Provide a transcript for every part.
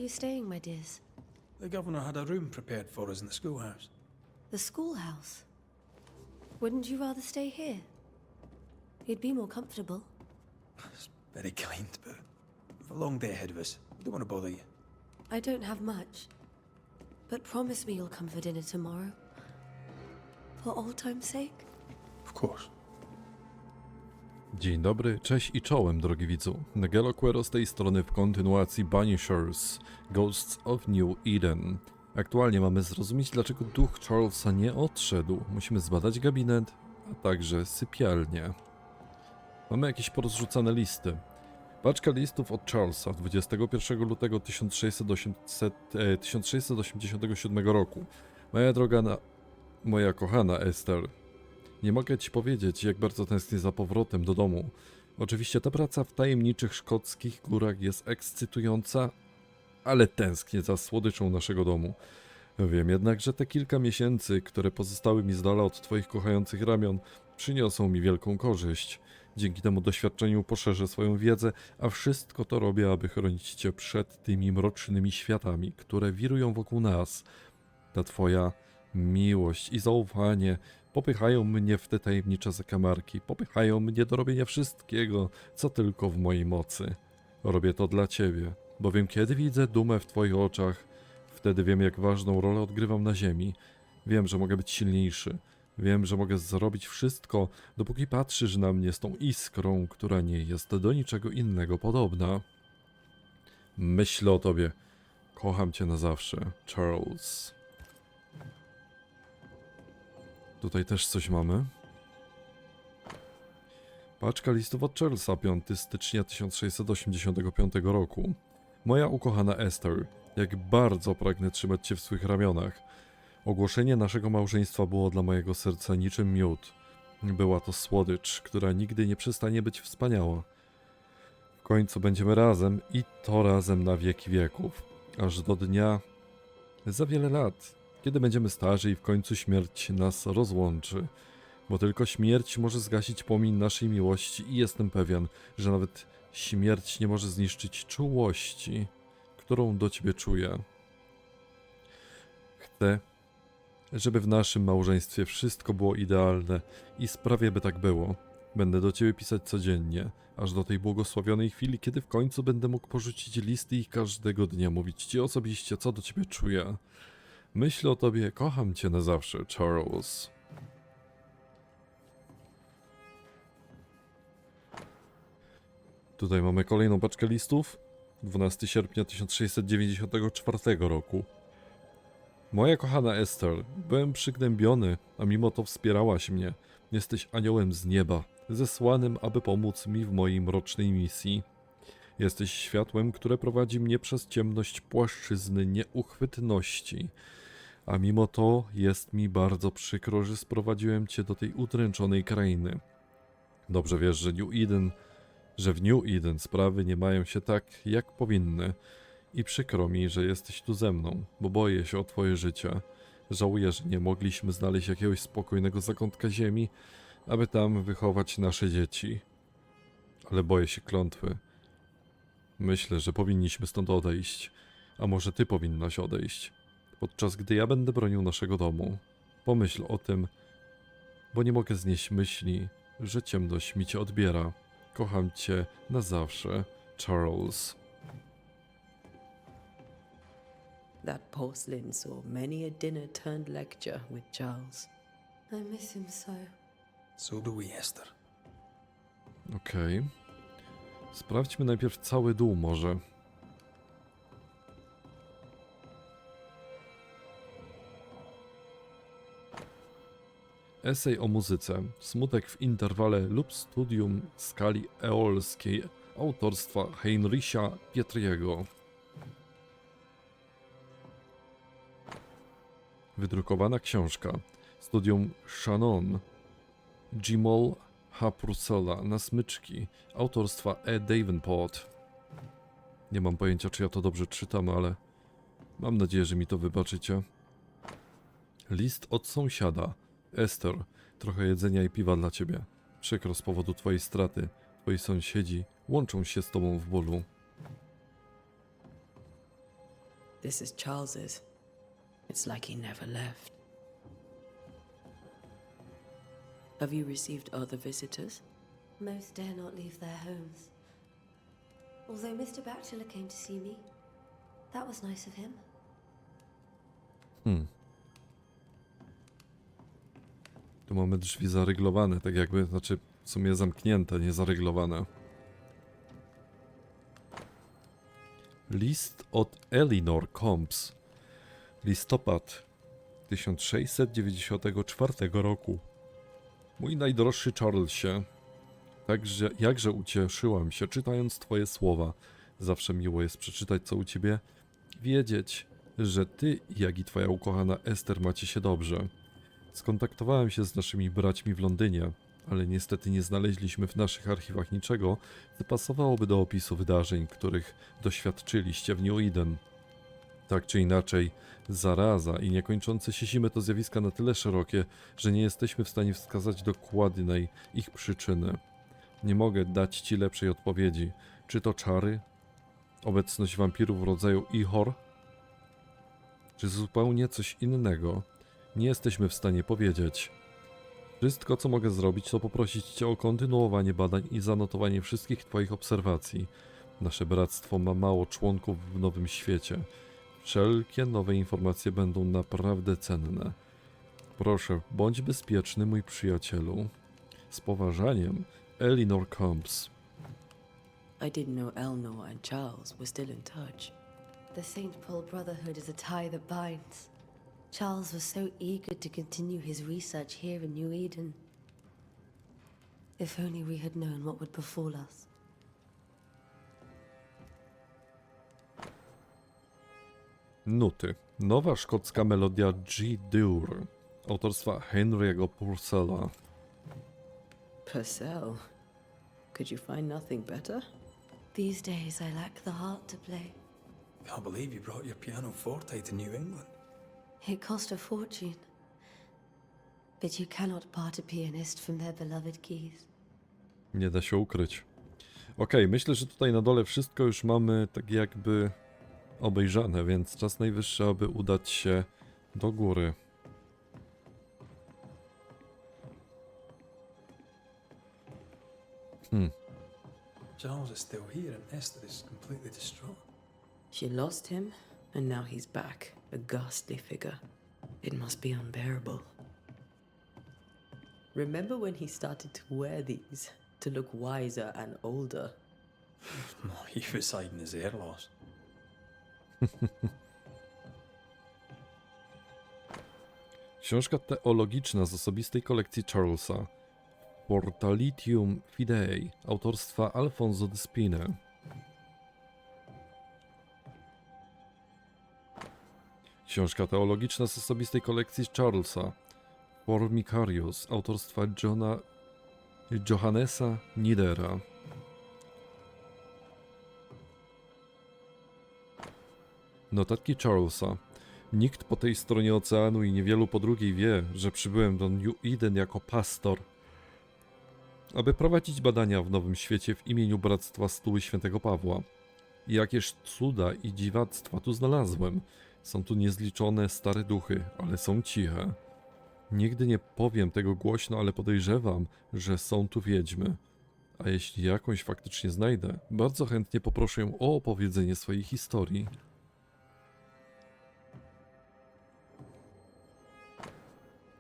you staying, my dears? The governor had a room prepared for us in the schoolhouse. The schoolhouse? Wouldn't you rather stay here? You'd be more comfortable. It's very kind, but we've a long day ahead of us. We don't want to bother you. I don't have much. But promise me you'll come for dinner tomorrow. For old time's sake? Of course. Dzień dobry, cześć i czołem, drogi widzu. NgeloQuerro z tej strony w kontynuacji Banishers, Ghosts of New Eden. Aktualnie mamy zrozumieć, dlaczego duch Charlesa nie odszedł. Musimy zbadać gabinet, a także sypialnię. Mamy jakieś porozrzucane listy. Paczka listów od Charlesa 21 lutego 1687 roku. Moja kochana Esther. Nie mogę ci powiedzieć, jak bardzo tęsknię za powrotem do domu. Oczywiście ta praca w tajemniczych szkockich górach jest ekscytująca, ale tęsknię za słodyczą naszego domu. Wiem jednak, że te kilka miesięcy, które pozostały mi z dala od twoich kochających ramion, przyniosą mi wielką korzyść. Dzięki temu doświadczeniu poszerzę swoją wiedzę, a wszystko to robię, aby chronić cię przed tymi mrocznymi światami, które wirują wokół nas. Ta twoja miłość i zaufanie popychają mnie w te tajemnicze zakamarki, popychają mnie do robienia wszystkiego, co tylko w mojej mocy. Robię to dla ciebie, bowiem kiedy widzę dumę w twoich oczach, wtedy wiem, jak ważną rolę odgrywam na ziemi. Wiem, że mogę być silniejszy. Wiem, że mogę zrobić wszystko, dopóki patrzysz na mnie z tą iskrą, która nie jest do niczego innego podobna. Myślę o tobie. Kocham cię na zawsze, Charles. Tutaj też coś mamy. Paczka listów od Charlesa, 5 stycznia 1685 roku. Moja ukochana Esther, jak bardzo pragnę trzymać cię w swych ramionach. Ogłoszenie naszego małżeństwa było dla mojego serca niczym miód. Była to słodycz, która nigdy nie przestanie być wspaniała. W końcu będziemy razem i to razem na wieki wieków. Aż do dnia za wiele lat, kiedy będziemy starzy i w końcu śmierć nas rozłączy. Bo tylko śmierć może zgasić płomień naszej miłości i jestem pewien, że nawet śmierć nie może zniszczyć czułości, którą do ciebie czuję. Chcę, żeby w naszym małżeństwie wszystko było idealne i sprawie, by tak było. Będę do ciebie pisać codziennie, aż do tej błogosławionej chwili, kiedy w końcu będę mógł porzucić listy i każdego dnia mówić ci osobiście, co do ciebie czuję. Myślę o tobie, kocham cię na zawsze, Charles. Tutaj mamy kolejną paczkę listów. 12 sierpnia 1694 roku. Moja kochana Esther, byłem przygnębiony, a mimo to wspierałaś mnie. Jesteś aniołem z nieba, zesłanym, aby pomóc mi w mojej mrocznej misji. Jesteś światłem, które prowadzi mnie przez ciemność płaszczyzny nieuchwytności. A mimo to jest mi bardzo przykro, że sprowadziłem cię do tej udręczonej krainy. Dobrze wiesz, że w New Eden sprawy nie mają się tak, jak powinny. I przykro mi, że jesteś tu ze mną, bo boję się o twoje życie. Żałuję, że nie mogliśmy znaleźć jakiegoś spokojnego zakątka ziemi, aby tam wychować nasze dzieci. Ale boję się klątwy. Myślę, że powinniśmy stąd odejść. A może ty powinnaś odejść, podczas gdy ja będę bronił naszego domu. Pomyśl o tym, bo nie mogę znieść myśli, że ciemność mi cię odbiera. Kocham cię na zawsze, Charles. That porcelain saw many a dinner-turned lecture with Charles. I miss him so. So do we, Esther. Okej. Sprawdźmy najpierw cały dół może. Esej o muzyce, smutek w interwale lub studium skali eolskiej autorstwa Heinricha Pietriego. Wydrukowana książka, studium Shannon, Gimol H. Purcella na smyczki, autorstwa E. Davenport. Nie mam pojęcia, czy ja to dobrze czytam, ale mam nadzieję, że mi to wybaczycie. List od sąsiada. Esther, trochę jedzenia i piwa dla ciebie. Przykro z powodu twojej straty. Twoi sąsiedzi łączą się z tobą w bólu. This is Charles's. It's like he never left. Have you received other visitors? Most dare not leave their homes. Although Mr. Bachelor came to see me, that was nice of him. Tu mamy drzwi zaryglowane, tak jakby, znaczy w sumie zamknięte, nie zaryglowane. List od Elinor Combs. Listopad 1694 roku. Mój najdroższy Charlesie, także jakże ucieszyłam się, czytając twoje słowa. Zawsze miło jest przeczytać, co u ciebie. Wiedzieć, że ty, jak i twoja ukochana Esther macie się dobrze. Skontaktowałem się z naszymi braćmi w Londynie, ale niestety nie znaleźliśmy w naszych archiwach niczego, co pasowałoby do opisu wydarzeń, których doświadczyliście w New Eden. Tak czy inaczej, zaraza i niekończące się zimy to zjawiska na tyle szerokie, że nie jesteśmy w stanie wskazać dokładnej ich przyczyny. Nie mogę dać ci lepszej odpowiedzi. Czy to czary? Obecność wampirów w rodzaju Ihor? Czy zupełnie coś innego? Nie jesteśmy w stanie powiedzieć. Wszystko, co mogę zrobić, to poprosić cię o kontynuowanie badań i zanotowanie wszystkich twoich obserwacji. Nasze bractwo ma mało członków w Nowym Świecie. Wszelkie nowe informacje będą naprawdę cenne. Proszę, bądź bezpieczny, mój przyjacielu. Z poważaniem, Elinor Combs. I didn't know Eleanor and Charles were still in touch. The St. Paul Brotherhood is a tie that binds. Charles was so eager to continue his research here in New Eden. If only we had known what would befall us. Nuty. Nowa szkocka melodia G-Dur autorstwa Henry'ego Purcella. Purcell? Could you find nothing better? These days I lack the heart to play. Can't believe you brought your pianoforte to New England. It cost a fortune. But you cannot part a pianist from their beloved keys. Nie da się ukryć. Okej, myślę, że tutaj na dole wszystko już mamy tak jakby obejrzane, więc czas najwyższy, aby udać się do góry. Charles is still here and Esther is completely distraught. She lost him, and now he's back, a ghastly figure. It must be unbearable. Remember when he started to wear these to look wiser and older? No, he was hiding his hair loss. Książka teologiczna z osobistej kolekcji Charlesa. Portalitium Fidei autorstwa Alfonso de Spina. Książka teologiczna z osobistej kolekcji Charlesa. Formicarius autorstwa Johannesa Nidera. Notatki Charlesa. Nikt po tej stronie oceanu i niewielu po drugiej wie, że przybyłem do New Eden jako pastor, aby prowadzić badania w Nowym Świecie w imieniu Bractwa Stuły Świętego Pawła. Jakież cuda i dziwactwa tu znalazłem. Są tu niezliczone stare duchy, ale są ciche. Nigdy nie powiem tego głośno, ale podejrzewam, że są tu wiedźmy. A jeśli jakąś faktycznie znajdę, bardzo chętnie poproszę ją o opowiedzenie swojej historii.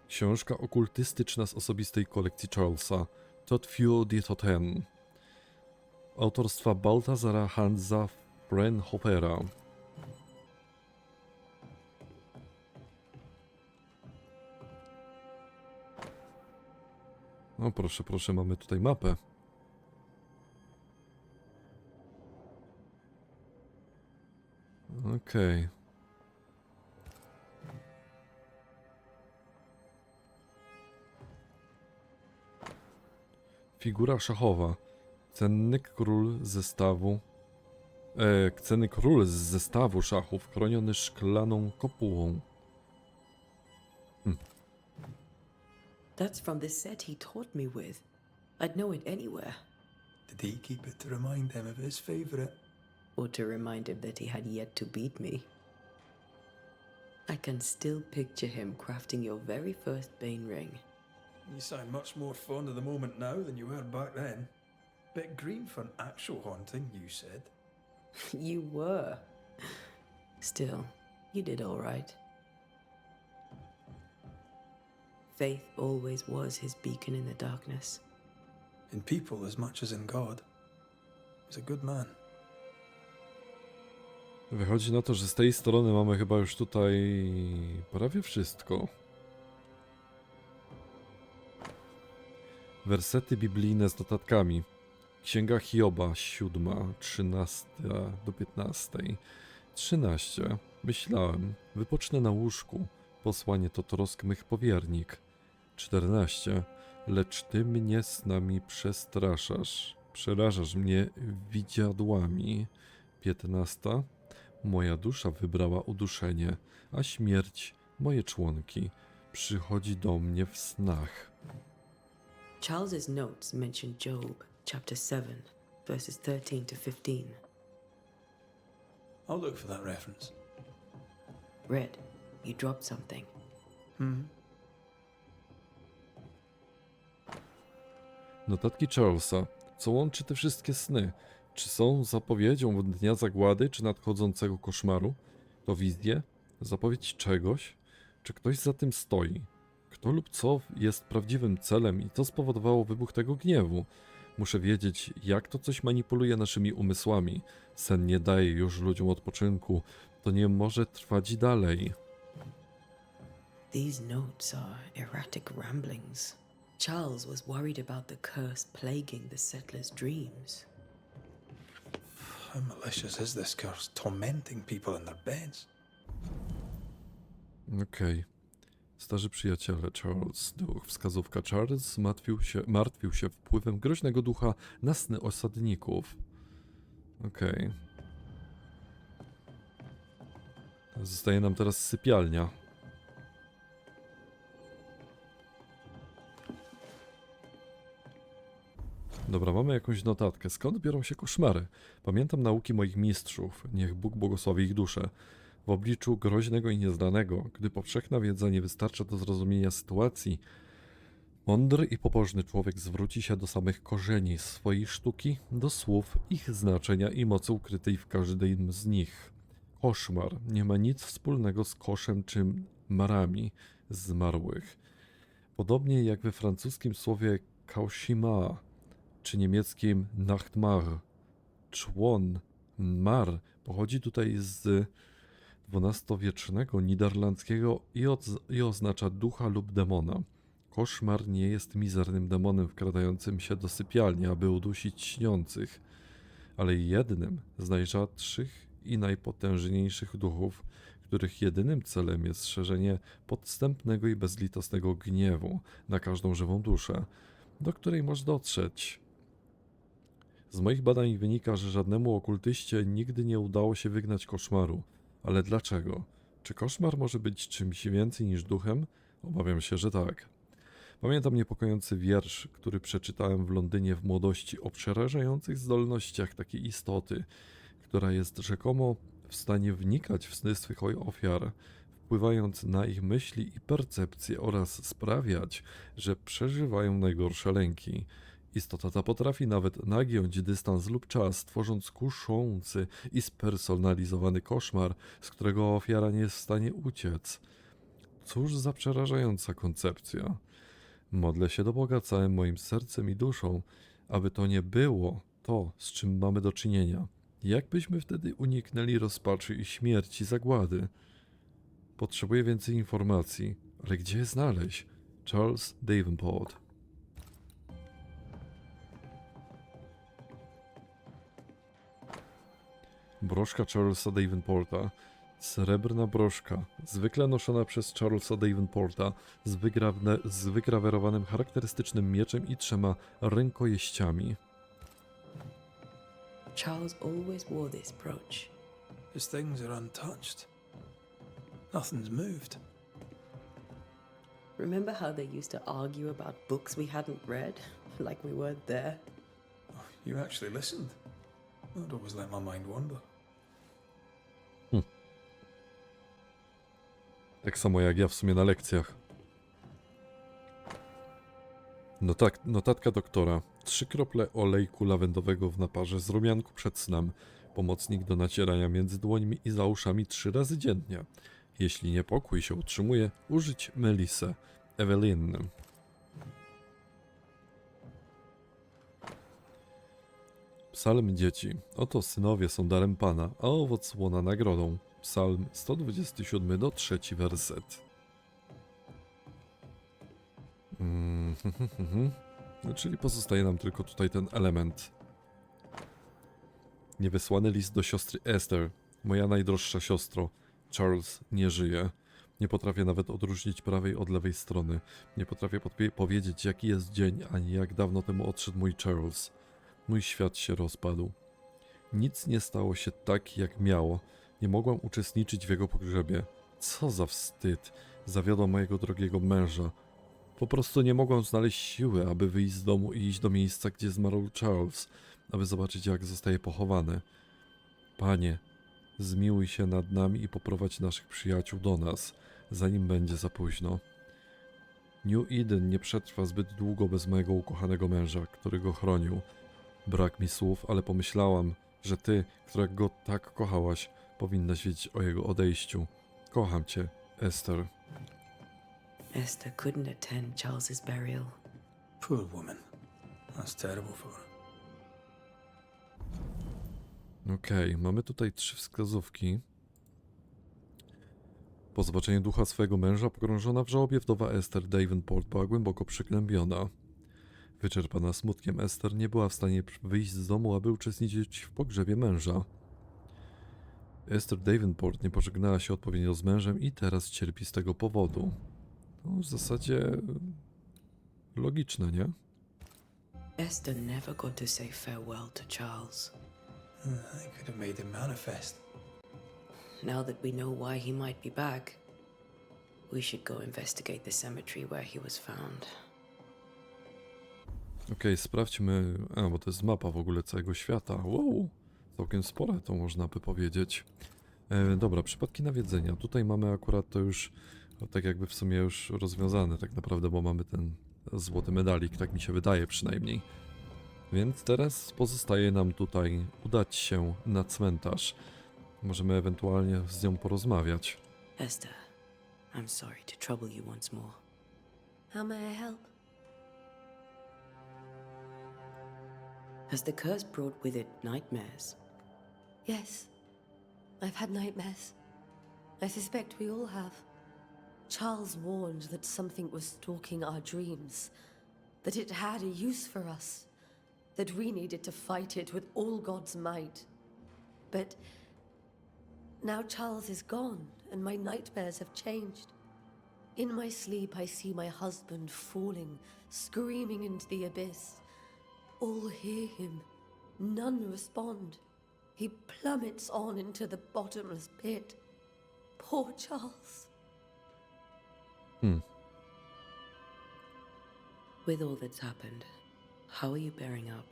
Książka okultystyczna z osobistej kolekcji Charlesa. Tot Fiu die Toten. Autorstwa Baltazara Hansa Frenhofera. No proszę, proszę, mamy tutaj mapę. Okej. Figura szachowa. Cenny król z zestawu. Cenny król z zestawu szachów, chroniony szklaną kopułą. That's from the set he taught me with. I'd know it anywhere. Did he keep it to remind him of his favourite? Or to remind him that he had yet to beat me. I can still picture him crafting your very first Bane ring. You sound much more fond of the moment now than you were back then. Bit green for an actual haunting, you said. You were. Still, you did all right. Faith always was his beacon in the darkness. In people as much as in God. He's a good man. Wychodzi na to, że z tej strony mamy chyba już tutaj prawie wszystko. Wersety biblijne z notatkami. Księga Hioba, 7, 13 do 15. 13. Myślałem, wypocznę na łóżku. Posłanie to trosk mych powiernik. 14. Lecz ty mnie snami przestraszasz. Przerażasz mnie widziadłami. 15. Moja dusza wybrała uduszenie, a śmierć, moje członki, przychodzi do mnie w snach. Charles's notes mention Job, chapter 7, verses 13 to 15. I'll look for that reference. Red, you dropped something. Notatki Charlesa. Co łączy te wszystkie sny? Czy są zapowiedzią dnia zagłady, czy nadchodzącego koszmaru? To wizje? Zapowiedź czegoś? Czy ktoś za tym stoi? Kto lub co jest prawdziwym celem i co spowodowało wybuch tego gniewu? Muszę wiedzieć, jak to coś manipuluje naszymi umysłami. Sen nie daje już ludziom odpoczynku. To nie może trwać dalej. These notes are erratic ramblings. Charles was worried about the curse plaguing the settlers' dreams. How malicious is this curse, tormenting people in their beds? Okej. Starzy przyjaciele Charles, duch. Wskazówka Charles martwił się wpływem groźnego ducha na sny osadników. Okej. Zostaje nam teraz sypialnia. Dobra, mamy jakąś notatkę. Skąd biorą się koszmary? Pamiętam nauki moich mistrzów. Niech Bóg błogosławi ich duszę. W obliczu groźnego i nieznanego, gdy powszechna wiedza nie wystarcza do zrozumienia sytuacji, mądry i pobożny człowiek zwróci się do samych korzeni swojej sztuki, do słów, ich znaczenia i mocy ukrytej w każdym z nich. Koszmar nie ma nic wspólnego z koszem czy marami zmarłych. Podobnie jak we francuskim słowie kaushima, czy niemieckim Nachtmar. Człon mar pochodzi tutaj z XII-wiecznego niderlandzkiego i oznacza ducha lub demona. Koszmar nie jest mizernym demonem wkradającym się do sypialni, aby udusić śniących, ale jednym z najrzadszych i najpotężniejszych duchów, których jedynym celem jest szerzenie podstępnego i bezlitosnego gniewu na każdą żywą duszę, do której masz dotrzeć. Z moich badań wynika, że żadnemu okultyście nigdy nie udało się wygnać koszmaru. Ale dlaczego? Czy koszmar może być czymś więcej niż duchem? Obawiam się, że tak. Pamiętam niepokojący wiersz, który przeczytałem w Londynie w młodości o przerażających zdolnościach takiej istoty, która jest rzekomo w stanie wnikać w sny swych ofiar, wpływając na ich myśli i percepcje oraz sprawiać, że przeżywają najgorsze lęki. Istota ta potrafi nawet nagiąć dystans lub czas, tworząc kuszący i spersonalizowany koszmar, z którego ofiara nie jest w stanie uciec. Cóż za przerażająca koncepcja. Modlę się do Boga całym moim sercem i duszą, aby to nie było to, z czym mamy do czynienia. Jak byśmy wtedy uniknęli rozpaczy i śmierci zagłady? Potrzebuję więcej informacji, ale gdzie je znaleźć? Charles Davenport. Broszka Charlesa Davenporta. Srebrna broszka, zwykle noszona przez Charlesa Davenporta, z wygrawerowanym charakterystycznym mieczem i 3 rękojeściami. Charles always wore this brooch. His things are untouched. Nothing's moved. Remember how they used to argue about books we hadn't read? Like we weren't there? Oh, you actually listened. I'd always let my mind wander. Tak samo jak ja w sumie na lekcjach. Notatka doktora. 3 krople olejku lawendowego w naparze z rumianku przed snem. Pomocnik do nacierania między dłońmi i za uszami 3 razy dziennie. Jeśli niepokój się utrzymuje, użyć melisę. Eweliny. Psalm dzieci. Oto synowie są darem Pana, a owoc łona nagrodą. Psalm 127 do 3 werset. Czyli pozostaje nam tylko tutaj ten element. Niewysłany list do siostry Esther. Moja najdroższa siostro. Charles nie żyje. Nie potrafię nawet odróżnić prawej od lewej strony. Nie potrafię powiedzieć, jaki jest dzień, ani jak dawno temu odszedł mój Charles. Mój świat się rozpadł. Nic nie stało się tak, jak miało. Nie mogłam uczestniczyć w jego pogrzebie. Co za wstyd. Zawiodłam mojego drogiego męża. Po prostu nie mogłam znaleźć siły, aby wyjść z domu i iść do miejsca, gdzie zmarł Charles, aby zobaczyć, jak zostaje pochowany. Panie, zmiłuj się nad nami i poprowadź naszych przyjaciół do nas, zanim będzie za późno. New Eden nie przetrwa zbyt długo bez mojego ukochanego męża, który go chronił. Brak mi słów, ale pomyślałam, że ty, która go tak kochałaś, powinnaś wiedzieć o jego odejściu. Kocham cię, Esther. Esther couldn't attend Charles's burial. Poor woman. That's terrible for her. Okej, mamy tutaj 3 wskazówki. Po zobaczeniu ducha swojego męża, pogrążona w żałobie wdowa Esther Davenport była głęboko przygnębiona. Wyczerpana smutkiem, Esther nie była w stanie wyjść z domu, aby uczestniczyć w pogrzebie męża. Esther Davenport nie pożegnała się odpowiednio z mężem i teraz cierpi z tego powodu. To w zasadzie logiczne, nie? Esther never got to say farewell to Charles. I could have made him manifest. Now that we know why he might be back, we should go investigate the cemetery where he was found. Okej, sprawdźmy... bo to jest mapa w ogóle całego świata. Wow, całkiem spore to można by powiedzieć. Dobra, przypadki nawiedzenia. Tutaj mamy akurat to już tak jakby w sumie już rozwiązane tak naprawdę, bo mamy ten złoty medalik, tak mi się wydaje przynajmniej. Więc teraz pozostaje nam tutaj udać się na cmentarz. Możemy ewentualnie z nią porozmawiać. Esther, I'm sorry to trouble you once more. How may I help? Has the curse brought with it nightmares? Yes. I've had nightmares. I suspect we all have. Charles warned that something was stalking our dreams, that it had a use for us, that we needed to fight it with all God's might. But now Charles is gone, and my nightmares have changed. In my sleep, I see my husband falling, screaming into the abyss. All hear him, none respond. He plummets on into the bottomless pit. Poor Charles. With all that's happened, how are you bearing up?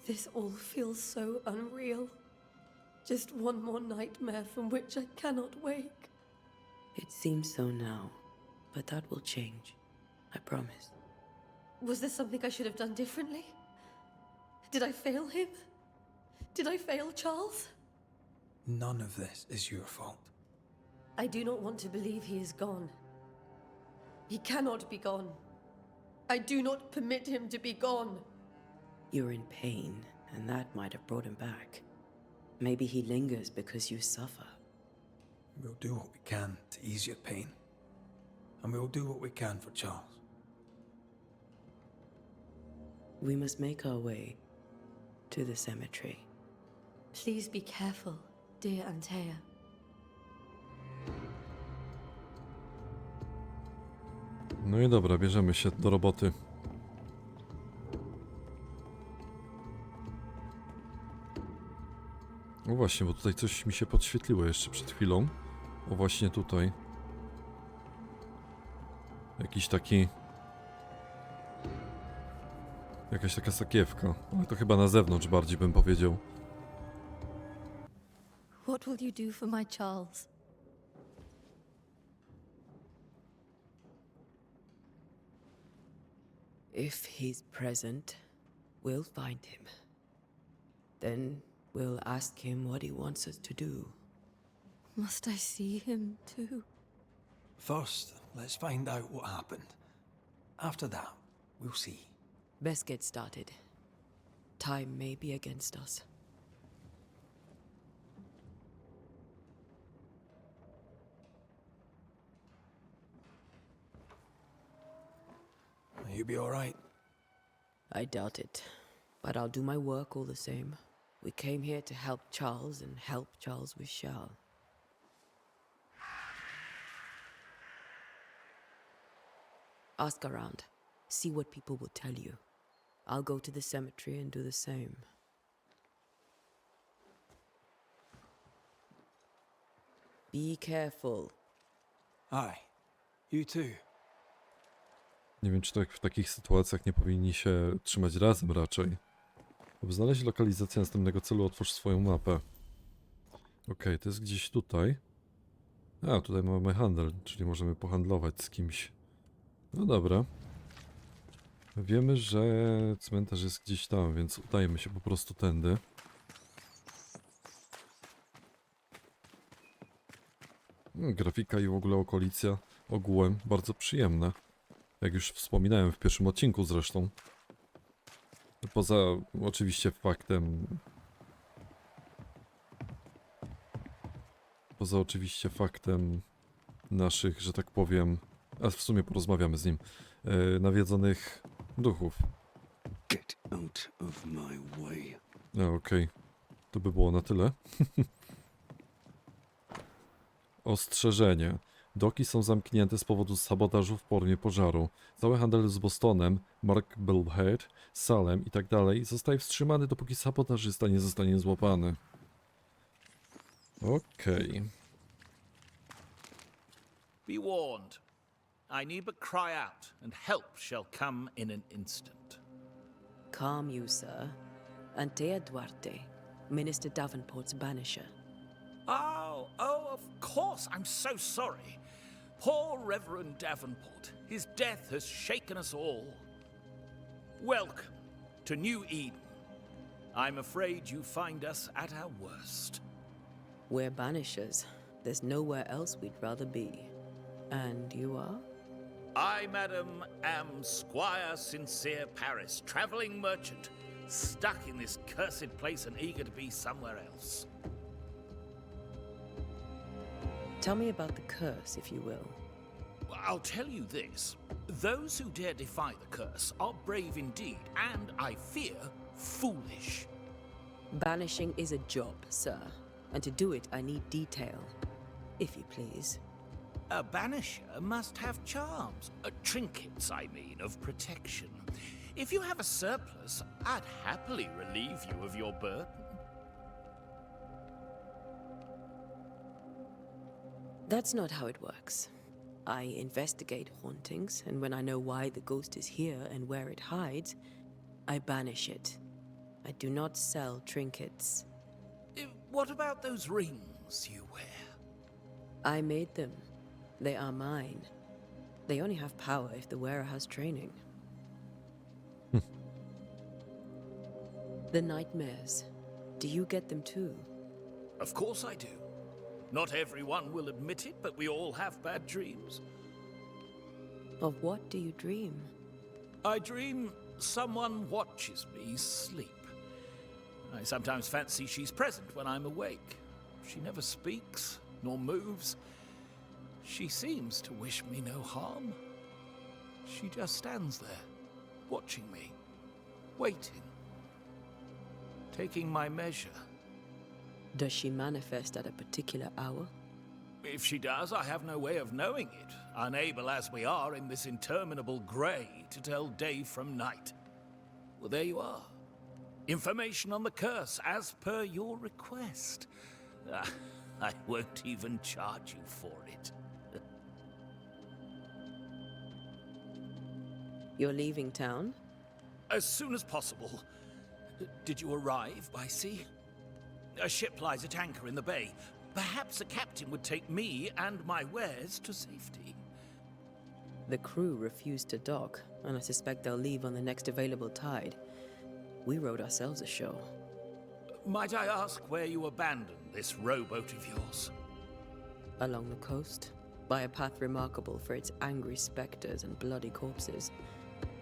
This all feels so unreal. Just one more nightmare from which I cannot wake. It seems so now, but that will change. I promise. Was there something I should have done differently? Did I fail him? Did I fail Charles? None of this is your fault. I do not want to believe he is gone. He cannot be gone. I do not permit him to be gone. You're in pain, and that might have brought him back. Maybe he lingers because you suffer. We'll do what we can to ease your pain. And we'll do what we can for Charles. We must make our way to the cemetery. Please be careful, dear Antea. No i dobra, bierzemy się do roboty. No właśnie, bo tutaj coś mi się podświetliło jeszcze przed chwilą. O, właśnie tutaj. Jakiś taki... Jakaś taka sakiewka. Ale to chyba na zewnątrz bardziej bym powiedział. What will you do for my Charles? If he's present, we'll find him. Then we'll ask him what he wants us to do. Must I see him too? First, let's find out what happened. After that, we'll see. Best get started. Time may be against us. You be alright? I doubt it, but I'll do my work all the same. We came here to help Charles, and help Charles we shall. Ask around. See what people will tell you. I'll go to the cemetery and do the same. Be careful. Aye. You too. Nie wiem, czy tak w takich sytuacjach nie powinni się trzymać razem raczej. Aby znaleźć lokalizację następnego celu, otwórz swoją mapę. Okej, to jest gdzieś tutaj. A, tutaj mamy handel, czyli możemy pohandlować z kimś. No dobra. Wiemy, że cmentarz jest gdzieś tam, więc udajemy się po prostu tędy. Grafika i w ogóle okolica ogółem bardzo przyjemna. Jak już wspominałem w pierwszym odcinku zresztą. Poza oczywiście faktem... naszych, że tak powiem... A w sumie porozmawiamy z nim. Nawiedzonych duchów. Get out of my way. Okej. To by było na tyle. Ostrzeżenie. Doki są zamknięte z powodu sabotażu w formie pożaru. Cały handel z Bostonem, Marblehead, Salem i tak dalej zostaje wstrzymany, dopóki sabotażysta nie zostanie złapany. Okej. Be warned. I need but cry out, and help shall come in an instant. Calm you, sir. Antea Duarte, Minister Davenport's banisher. Oh, of course. I'm so sorry. Poor Reverend Davenport. His death has shaken us all. Welcome to New Eden. I'm afraid you find us at our worst. We're banishers. There's nowhere else we'd rather be. And you are? I, madam, am Squire Sincere Paris, traveling merchant, stuck in this cursed place and eager to be somewhere else. Tell me about the curse, if you will. I'll tell you this. Those who dare defy the curse are brave indeed, and, I fear, foolish. Banishing is a job, sir. And to do it, I need detail. If you please. A banisher must have charms, trinkets, I mean, of protection. If you have a surplus, I'd happily relieve you of your burden. That's not how it works. I investigate hauntings, and when I know why the ghost is here and where it hides, I banish it. I do not sell trinkets. What about those rings you wear? I made them. They are mine. They only have power if the wearer has training. The nightmares. Do you get them too? Of course I do. Not everyone will admit it, but we all have bad dreams. Of what do you dream? I dream someone watches me sleep. I sometimes fancy she's present when I'm awake. She never speaks, nor moves. She seems to wish me no harm. She just stands there, watching me, waiting, taking my measure. Does she manifest at a particular hour? If she does, I have no way of knowing it, unable as we are in this interminable grey to tell day from night. Well, there you are. Information on the curse, as per your request. I won't even charge you for it. You're leaving town? As soon as possible. Did you arrive by sea? A ship lies at anchor in the bay. Perhaps a captain would take me and my wares to safety. The crew refused to dock. and I suspect they'll leave on the next available tide. We rode ourselves ashore. Might I ask where you abandoned this rowboat of yours? Along the coast, by a path remarkable for its angry specters and bloody corpses.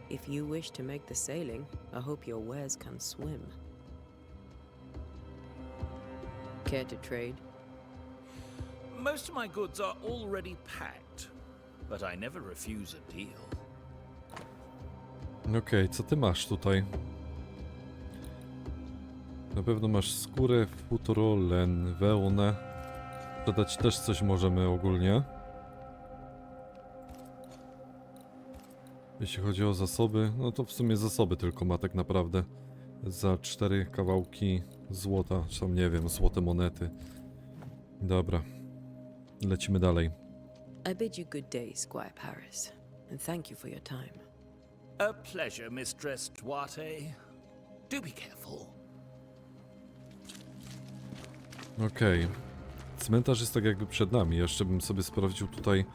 If you wish to make the sailing, I hope your wares can swim. Care to trade? Most of my goods are already packed, but I never refuse a deal. Okej, co ty masz tutaj? Na pewno masz skórę, futro, len, wełnę. Dodać też coś możemy ogólnie. Jeśli chodzi o zasoby, no to w sumie zasoby tylko ma tak naprawdę. Za 4 kawałki złota, czy tam nie wiem, złote monety. Dobra, lecimy dalej. I bid you good day, Squire Paris, and thank you for your time. A pleasure, Mistress Duarte. Do be careful. Okej. Cmentarz jest tak jakby przed nami. Jeszcze bym sobie sprawdził tutaj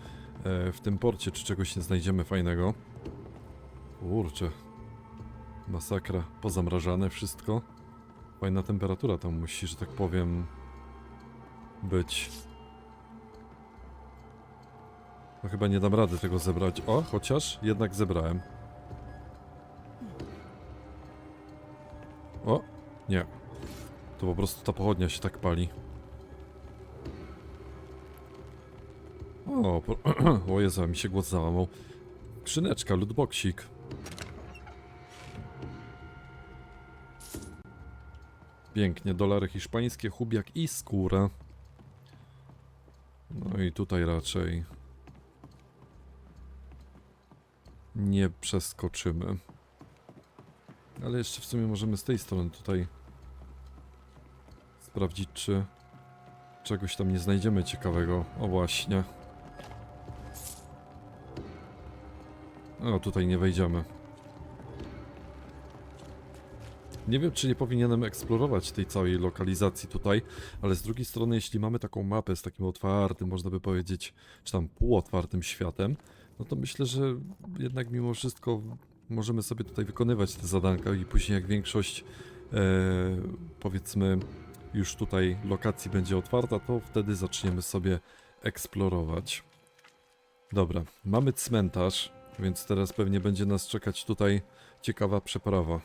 w tym porcie, czy czegoś nie znajdziemy fajnego. Kurczę. Masakra. Pozamrażane wszystko. Fajna temperatura tam musi, że tak powiem, być. No chyba nie dam rady tego zebrać. O, chociaż jednak zebrałem. O, nie. To po prostu ta pochodnia się tak pali. O Jezu, mi się głos załamał. Skrzyneczka, lootboxik. Pięknie, dolary hiszpańskie, hubiak i skóra. No i tutaj raczej nie przeskoczymy. Ale jeszcze w sumie możemy z tej strony tutaj sprawdzić, czy czegoś tam nie znajdziemy ciekawego. O właśnie. O, tutaj nie wejdziemy. Nie wiem, czy nie powinienem eksplorować tej całej lokalizacji tutaj, ale z drugiej strony, jeśli mamy taką mapę z takim otwartym, można by powiedzieć, czy tam półotwartym światem, no to myślę, że jednak mimo wszystko możemy sobie tutaj wykonywać te zadanka i później jak większość, powiedzmy, już tutaj lokacji będzie otwarta, to wtedy zaczniemy sobie eksplorować. Dobra, mamy cmentarz, więc teraz pewnie będzie nas czekać tutaj ciekawa przeprawa.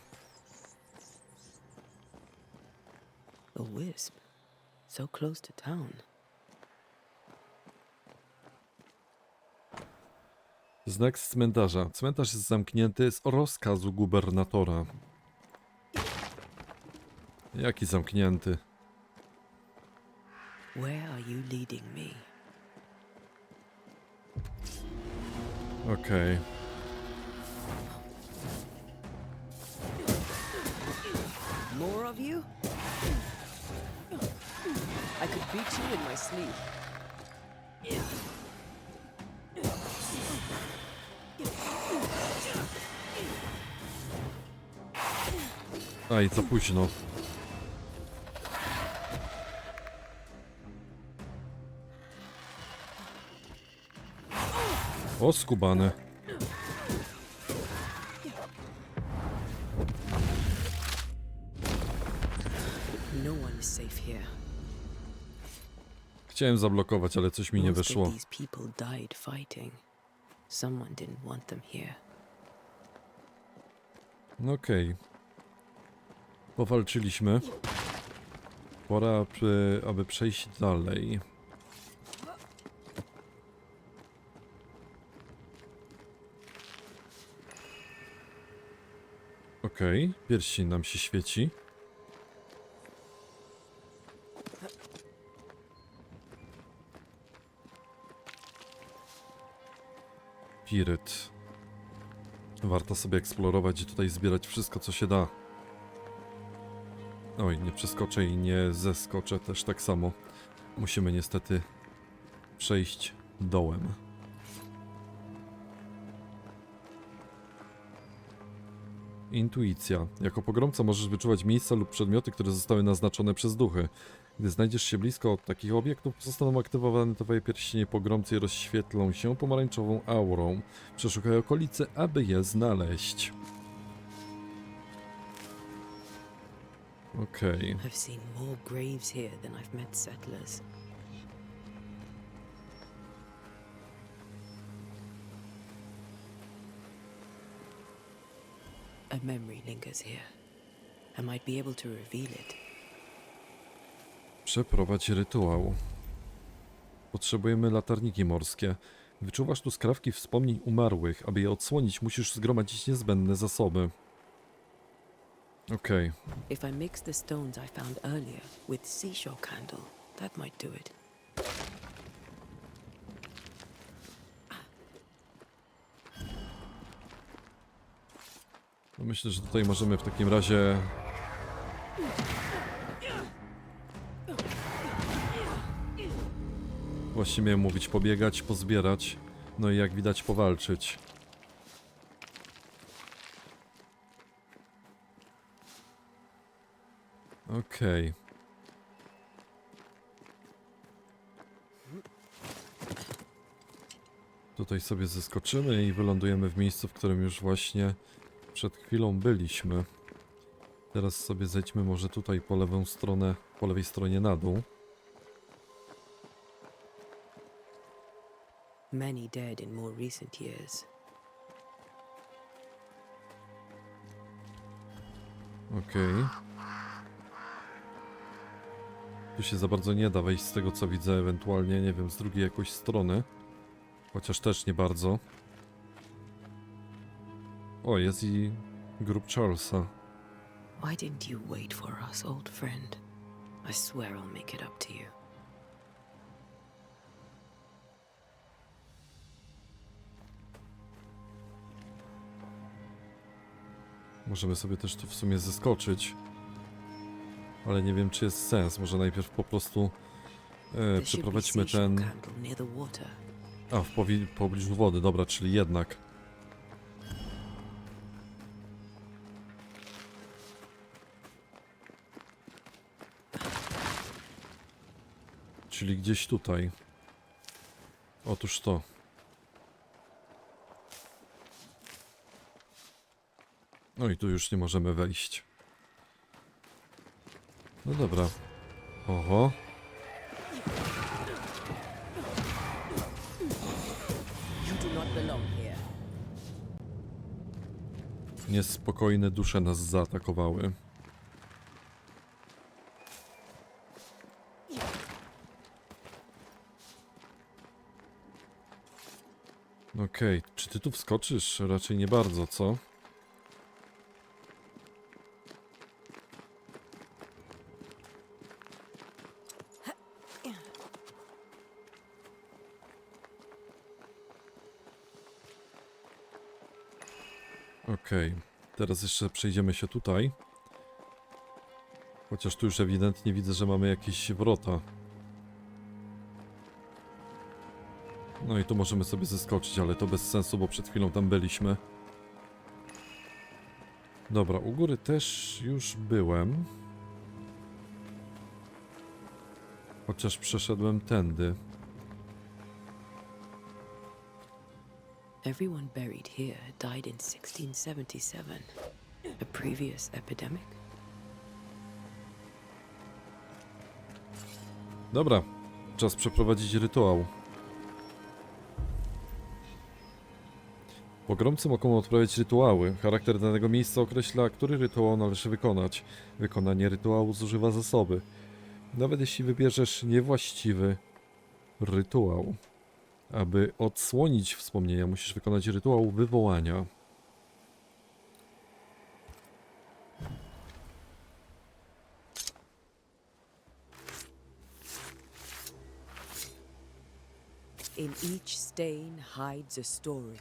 A wisp. So close to town. Znak z cmentarza. Cmentarz jest zamknięty z rozkazu gubernatora. Jaki zamknięty? Where are you leading me? Okej. More of you? I could beat you in my sleep. Aj, za późno. O, skubany. No one is safe here. Chciałem zablokować, ale coś mi nie Most of wyszło. these people died fighting. Someone didn't want them here. No okej. Powalczyliśmy. Pora, aby przejść dalej. Okej, pierścień nam się świeci. Piryt. Warto sobie eksplorować i tutaj zbierać wszystko, co się da. Oj, nie przeskoczę i nie zeskoczę też tak samo. Musimy niestety przejść dołem. Intuicja. Jako pogromca możesz wyczuwać miejsca lub przedmioty, które zostały naznaczone przez duchy. Gdy znajdziesz się blisko od takich obiektów, zostaną aktywowane twoje pierścienie pogromcy i rozświetlą się pomarańczową aurą. Przeszukaj okolice, aby je znaleźć. Okej. I've seen more graves here than I've met settlers. A memory lingers here. I might be able to reveal it. Przeprowadź rytuał. Potrzebujemy latarniki morskie. Wyczuwasz tu skrawki wspomnień umarłych. Aby je odsłonić, musisz zgromadzić niezbędne zasoby. Okej. If I mix the stones I found earlier with seashore candle, that might do it. No myślę, że tutaj możemy w takim razie... Właściwie miałem mówić, pobiegać, pozbierać, no i jak widać powalczyć. Okej. Tutaj sobie zeskoczymy i wylądujemy w miejscu, w którym już właśnie przed chwilą byliśmy. Teraz sobie zejdźmy może tutaj po lewą stronę, po lewej stronie na dół. Many dead in more recent years. Okej. Tu się za bardzo nie da wejść z tego co widzę, ewentualnie, nie wiem, z drugiej jakoś strony. Chociaż też nie bardzo. O, jest i grób Charlesa. Why didn't you wait for us, old friend? I swear I'll make it up to you. Możemy sobie też tu w sumie zeskoczyć. Ale nie wiem, czy jest sens. Może najpierw po prostu przeprowadźmy ten... A, w pobliżu wody, dobra, czyli jednak. Czyli gdzieś tutaj. Otóż to. No i tu już nie możemy wejść. No dobra. Oho. Niespokojne dusze nas zaatakowały. Okej, czy ty tu wskoczysz? Raczej nie bardzo, co? Okej, teraz jeszcze przejdziemy się tutaj. Chociaż tu już ewidentnie widzę, że mamy jakieś wrota. No i tu możemy sobie zeskoczyć, ale to bez sensu, bo przed chwilą tam byliśmy. Dobra, u góry też już byłem. Chociaż przeszedłem tędy. Everyone buried here died in 1677. A previous epidemic? Dobra, czas przeprowadzić rytuał. Pogromcy mogą odprawiać rytuały. Charakter danego miejsca określa, który rytuał należy wykonać. Wykonanie rytuału zużywa zasoby. Nawet jeśli wybierzesz niewłaściwy rytuał. Aby odsłonić wspomnienia, musisz wykonać rytuał wywołania. In each stain hides a story.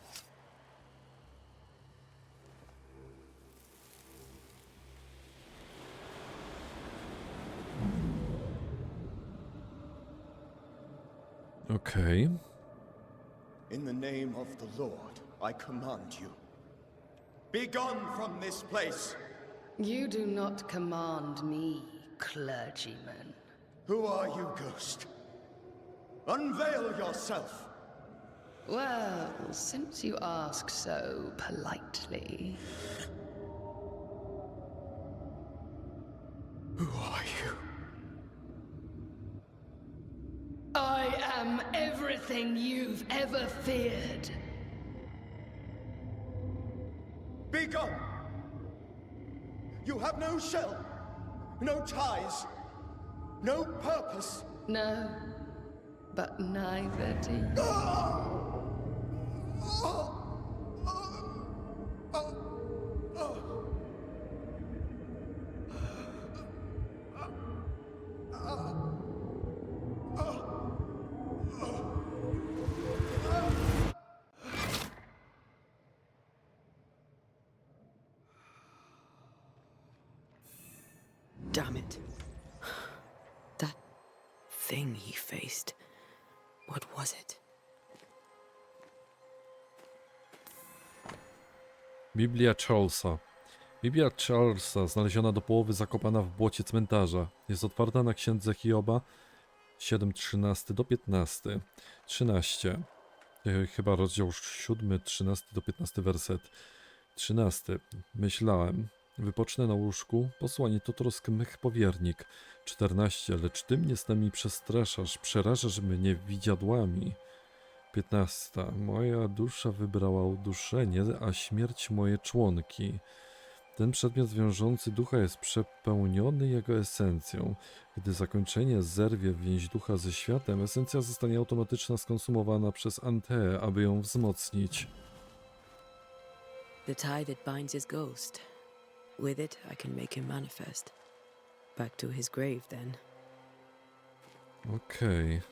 Okej. In the name of the Lord, I command you. Be gone from this place! You do not command me, clergyman. Who are you, ghost? Unveil yourself! Well, since you ask so politely. Who are you? I am everything you've ever feared. Be gone! You have no shell, no ties, no purpose. No, but neither do you. Damn it. That thing he faced. What was it? Biblia Charlesa. Biblia Charlesa, znaleziona do połowy zakopana w błocie cmentarza. Jest otwarta na księdze Hioba 7:13 do 15. 13. Chyba rozdział 7, 13 do 15 werset. 13. Myślałem. Wypocznę na łóżku, posłanie to trosk mych powiernik. 14. Lecz ty mnie snami przestraszasz, przerażasz mnie widziadłami. 15. Moja dusza wybrała uduszenie, a śmierć moje członki. Ten przedmiot wiążący ducha jest przepełniony jego esencją. Gdy zakończenie zerwie więź ducha ze światem, esencja zostanie automatycznie skonsumowana przez Anteę, aby ją wzmocnić. The tie that binds his ghost. With it, I can make him manifest. Back to his grave, then. Okej.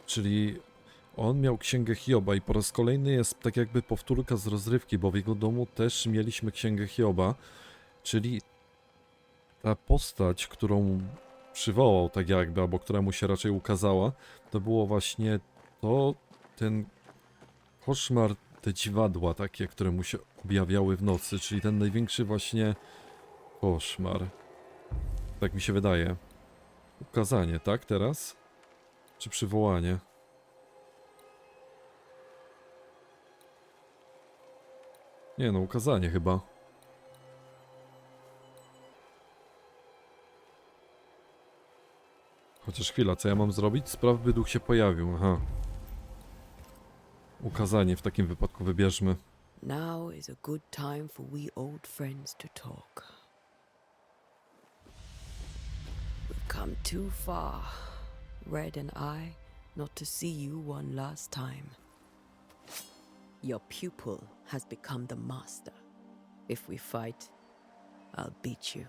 Czyli on miał księgę Hioba i po raz kolejny jest tak jakby powtórka z rozrywki, bo w jego domu też mieliśmy księgę Hioba, czyli ta postać, którą przywołał tak jakby, albo która mu się raczej ukazała, to było właśnie ten koszmar, te dziwadła takie, które mu się objawiały w nocy, czyli ten największy właśnie koszmar. Tak mi się wydaje. Ukazanie, tak teraz? Czy przywołanie? Nie no, ukazanie chyba. Chociaż chwila, co ja mam zrobić? Spraw, by duch się pojawił, aha. Ukazanie w takim wypadku wybierzmy. Now is a good time for we old friends to talk. We've come too far, Red and I, not to see you one last time. Your pupil has become the master. If we fight, I'll beat you.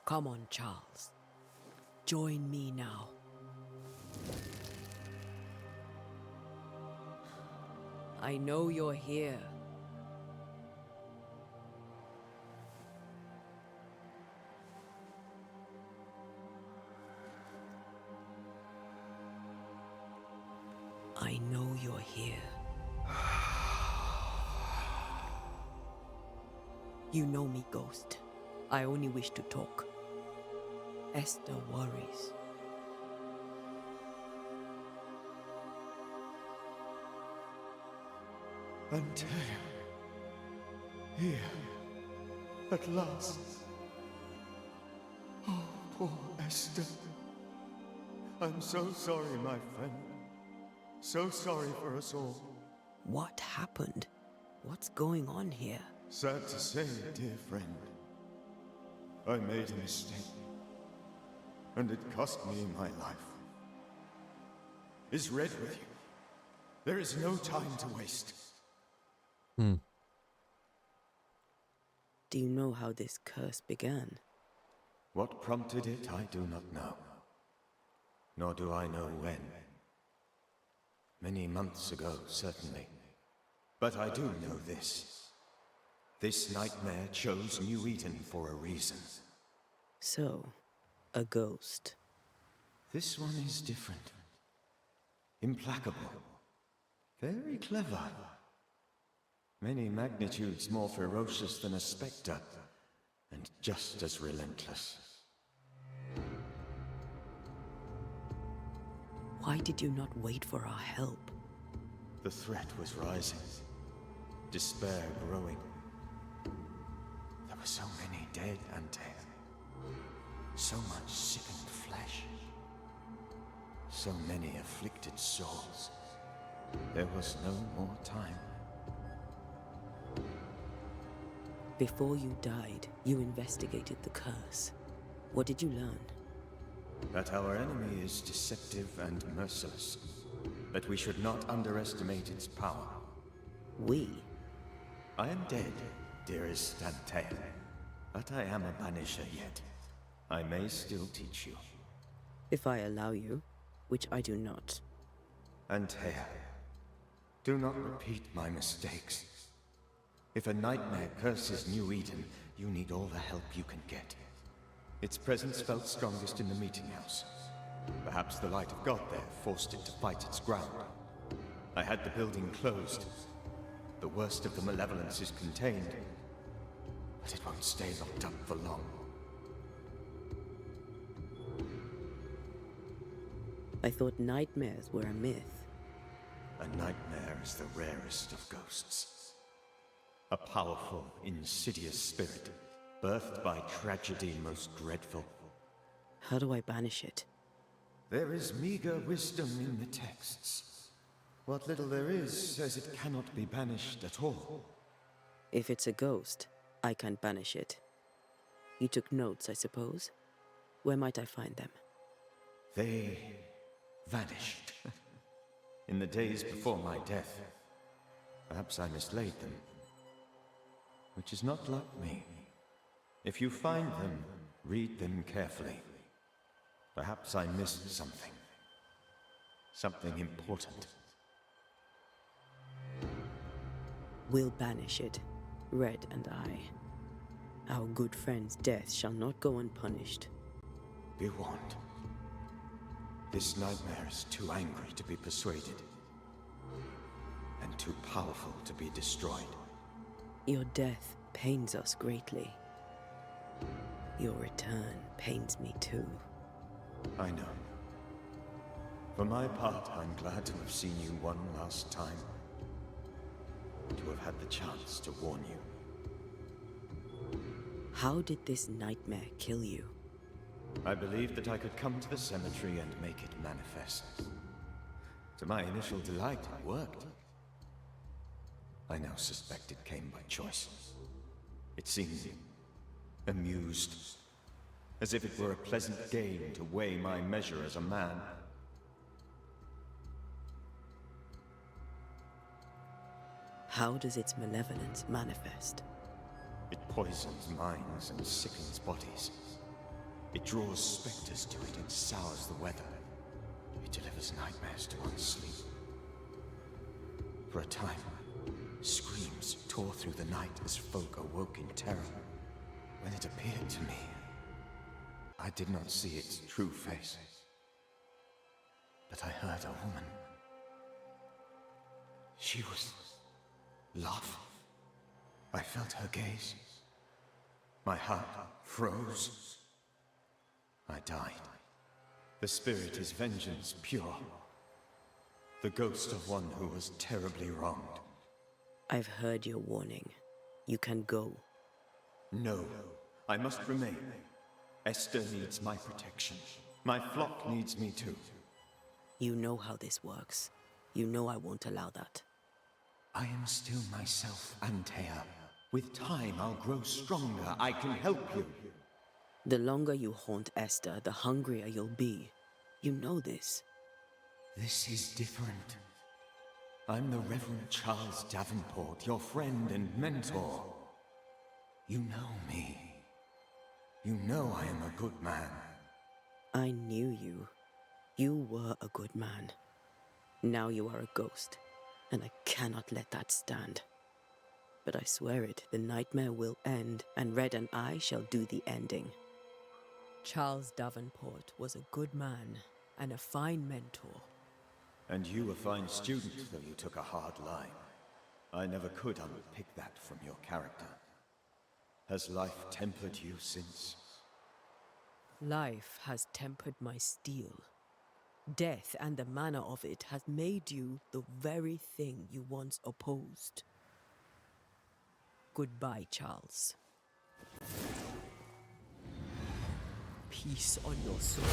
Come on, Charles. Join me now. I know you're here. I know you're here. You know me, Ghost. I only wish to talk. Esther worries. Antea, here, at last. Oh, poor Esther. I'm so sorry, my friend. So sorry for us all. What happened? What's going on here? Sad to say, dear friend, I made a mistake, and it cost me my life. Is Red with you? There is no time to waste. Do you know how this curse began? What prompted it, I do not know. Nor do I know when. Many months ago, certainly. But I do know this. This nightmare chose New Eden for a reason. So, a ghost. This one is different. Implacable. Very clever. Many magnitudes more ferocious than a spectre, and just as relentless. Why did you not wait for our help? The threat was rising. Despair growing. There were so many dead and dead. So much sickened flesh. So many afflicted souls. There was no more time. Before you died, you investigated the curse. What did you learn? That our enemy is deceptive and merciless. That we should not underestimate its power. We? I am dead, dearest Antea. But I am a banisher yet. I may still teach you. If I allow you, which I do not. Antea, do not repeat my mistakes. If a nightmare curses New Eden, you need all the help you can get. Its presence felt strongest in the meeting house. Perhaps the light of God there forced it to fight its ground. I had the building closed. The worst of the malevolence is contained, but it won't stay locked up for long. I thought nightmares were a myth. A nightmare is the rarest of ghosts. A powerful, insidious spirit, birthed by tragedy most dreadful. How do I banish it? There is meager wisdom in the texts. What little there is says it cannot be banished at all. If it's a ghost, I can't banish it. You took notes, I suppose? Where might I find them? They vanished. In the days before my death. Perhaps I mislaid them. Which is not like me. If you find them, read them carefully. Perhaps I missed something. Something important. We'll banish it, Red and I. Our good friend's death shall not go unpunished. Be warned. This nightmare is too angry to be persuaded. And too powerful to be destroyed. Your death pains us greatly. Your return pains me too. I know. For my part, I'm glad to have seen you one last time. To have had the chance to warn you. How did this nightmare kill you? I believed that I could come to the cemetery and make it manifest. To my initial delight, it worked. I now suspect it came by choice. It seemed amused, as if it were a pleasant game to weigh my measure as a man. How does its malevolence manifest? It poisons minds and sickens bodies. It draws specters to it and sours the weather. It delivers nightmares to one's sleep. For a time, screams tore through the night as folk awoke in terror. When it appeared to me, I did not see its true face. But I heard a woman. She was love. I felt her gaze. My heart froze. I died. The spirit is vengeance pure. The ghost of one who was terribly wronged. I've heard your warning. You can go. No, I must remain. Esther needs my protection. My flock needs me too. You know how this works. You know I won't allow that. I am still myself, Antea. With time, I'll grow stronger. I can help you. The longer you haunt Esther, the hungrier you'll be. You know this. This is different. I'm the Reverend Charles Davenport, your friend and mentor. You know me. You know I am a good man. I knew you. You were a good man. Now you are a ghost, and I cannot let that stand. but I swear it, the nightmare will end, and Red and I shall do the ending. Charles Davenport was a good man and a fine mentor. And you a fine student, though you took a hard line. I never could unpick that from your character. Has life tempered you since? Life has tempered my steel. Death and the manner of it has made you the very thing you once opposed. Goodbye, Charles. Peace on your soul,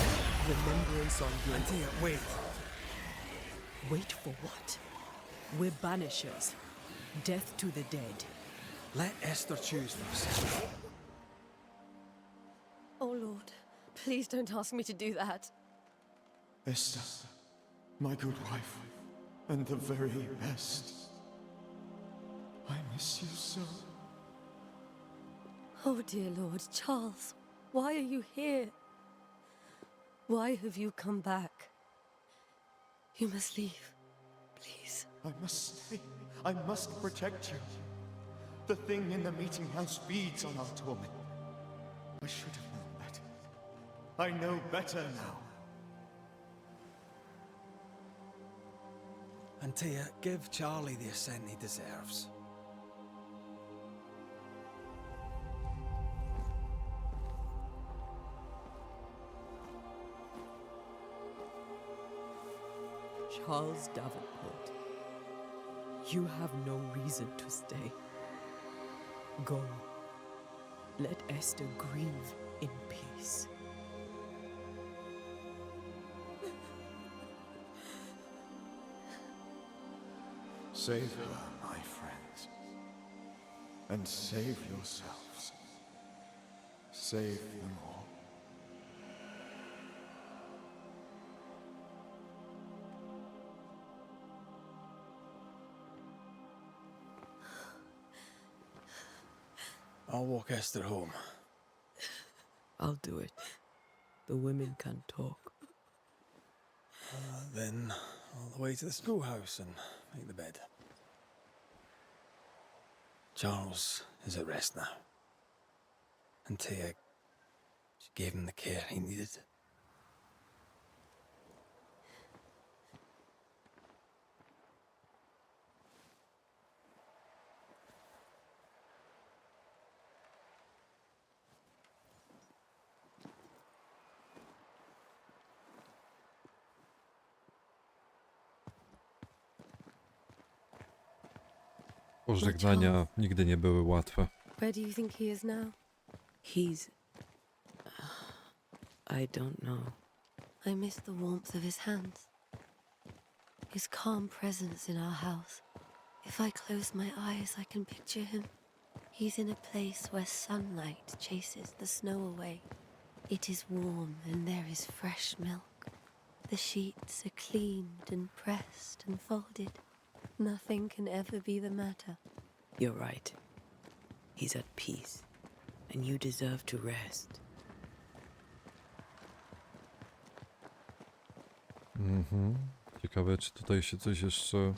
remembrance on your... Antea, wait. Wait for what? We're banishers. Death to the dead. Let Esther choose for herself. Oh, Lord, please don't ask me to do that. Esther, my good wife, and the very best. I miss you so. Oh, dear Lord, Charles, why are you here? Why have you come back? You must leave, please. I must stay. I must protect you. The thing in the meeting house feeds on our torment. I should have known better. I know better now. Antea, give Charlie the ascent he deserves. Charles Davenport, you have no reason to stay. Go. Let Esther grieve in peace. Save her, my friends. And save yourselves. Save them all. I'll walk Esther home. I'll do it. The women can talk. Then all the way to the schoolhouse and make the bed. Charles is at rest now. Antea, she gave him the care he needed. Pożegnania nigdy nie były łatwe. Where do you think he is now? He's... I don't know. I miss the warmth of his hands. His calm presence in our house. If I close my eyes, I can picture him. He's in a place where sunlight chases the snow away. It is warm and there is fresh milk. The sheets are cleaned and pressed and folded. Nothing can ever be the matter. You're right. He's at peace, and you deserve to rest. Ciekawe, czy tutaj się coś jeszcze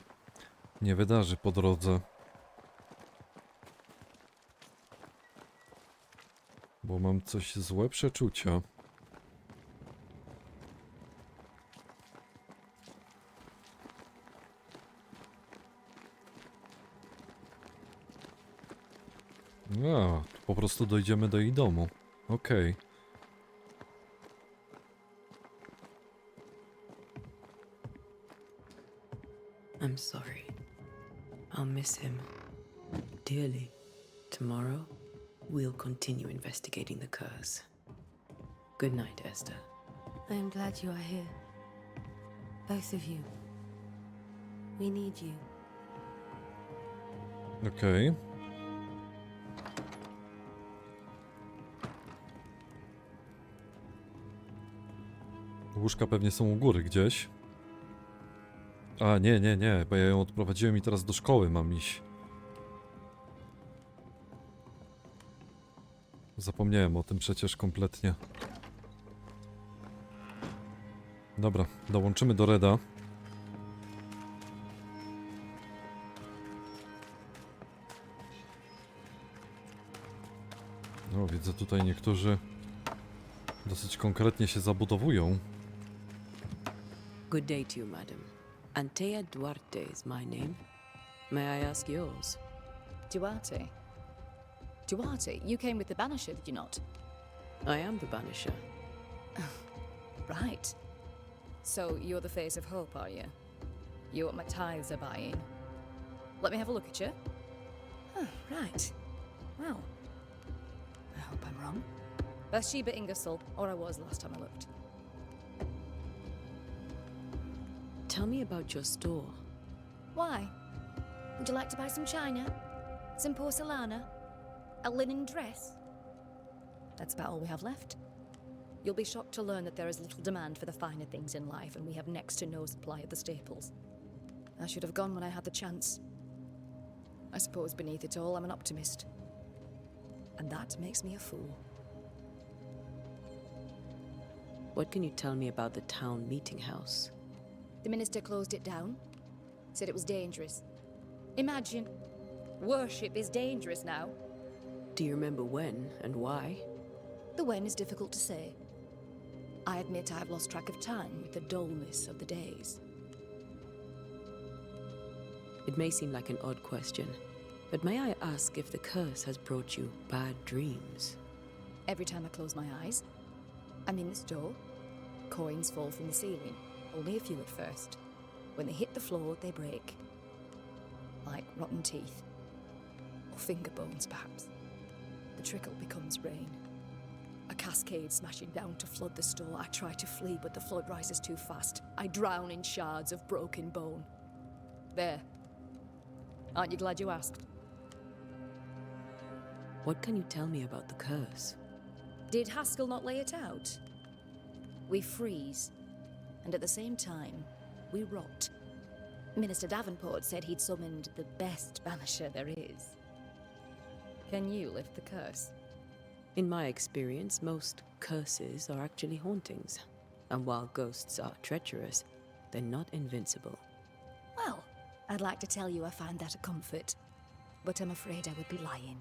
nie wydarzy po drodze. Bo mam coś złe przeczucia. A, po prostu dojdziemy do jej domu. Okej. I'm sorry. I'll miss him dearly. Tomorrow, we'll continue investigating the curse. Good night, Esther. I am glad you are here. Both of you. We need you. Okej. Łóżka pewnie są u góry gdzieś. A, nie, bo ja ją odprowadziłem i teraz do szkoły mam iść. Zapomniałem o tym przecież kompletnie. Dobra, dołączymy do Reda. O, widzę tutaj niektórzy dosyć konkretnie się zabudowują. Good day to you, madam. Antea Duarte is my name. May I ask yours? Duarte. Duarte, you came with the Banisher, did you not? I am the Banisher. Right. So you're the face of hope, are you? You're what my tithes are buying. Let me have a look at you. Oh, right. Well, I hope I'm wrong. Bathsheba Ingersoll, or I was last time I looked. Tell me about your store. Why? Would you like to buy some china? Some porcelana? A linen dress? That's about all we have left. You'll be shocked to learn that there is little demand for the finer things in life, and we have next to no supply of the staples. I should have gone when I had the chance. I suppose beneath it all, I'm an optimist. And that makes me a fool. What can you tell me about the town meeting house? The minister closed it down. Said it was dangerous. Imagine. Worship is dangerous now. Do you remember when and why? The when is difficult to say. I admit I've lost track of time with the dullness of the days. It may seem like an odd question, but may I ask if the curse has brought you bad dreams? Every time I close my eyes, I'm in this door. Coins fall from the ceiling, only a few at first. When they hit the floor, they break. Like rotten teeth. Or finger bones, perhaps. The trickle becomes rain. A cascade smashing down to flood the store. I try to flee, but the flood rises too fast. I drown in shards of broken bone. There. Aren't you glad you asked? What can you tell me about the curse? Did Haskell not lay it out? We freeze, and at the same time, we rot. Minister Davenport said he'd summoned the best banisher there is. Can you lift the curse? In my experience, most curses are actually hauntings. And while ghosts are treacherous, they're not invincible. Well, I'd like to tell you I find that a comfort, but I'm afraid I would be lying.